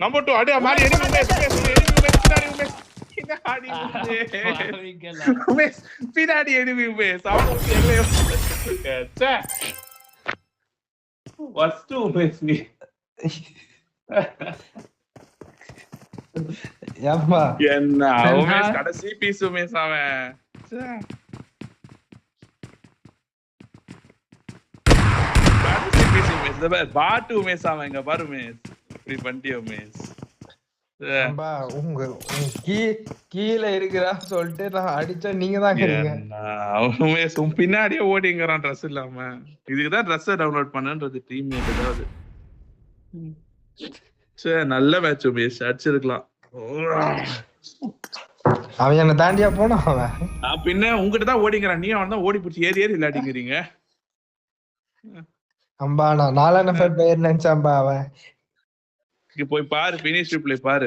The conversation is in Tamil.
நம்பர் 2 அடி மாரி எனிமி உமேஷ் பின்னாடி உமேஷ் பின்னாடி உமேஷ் பின்னாடி எனிமி உமேஷ் அவனுக்கு எல்லையோ ச்சே ஃபர்ஸ்ட் உமேஷ் நீ ஏப்பா என்ன உமேஷ் கடைசி பீஸ் உமேஷ் அவன் ச்சே கடைசி பீஸ் உமேஷ் பாட்டு உமேஷ் அவன் இங்க பாரு உமேஷ் இப்படி பண்ணிட்டியோ உமேஷ் அம்பா உங்க கீழ இருக்கிறா சொல்லிட்டு நான் அடிச்சா நீங்க தான் இருக்கீங்க. உமேஷ் பின்னாடியே ஓடிங்கறான் ட்ரெஸ் இல்லாம. இதுக்குதான் ட்ரெஸ் டவுன்லோட் பண்ணன்றது டீம்மேட் ஏதாவது. சே நல்ல மேட்ச் உமேஷ் அடிச்சிருக்கலாம். அவன் என்ன தாண்டியா போனா அவன். பின்ன உங்ககிட்ட தான் ஓடிங்கறான். நீ அவன் தான் ஓடி புடிச்சு ஏறி விளையாடிங்கறீங்க. அம்பா நான் 4 நம்பர் பிளேயர் நினைச்சாம்பா அவன். போய் பாரு, பினிஷ் ரிப்ளை பாரு.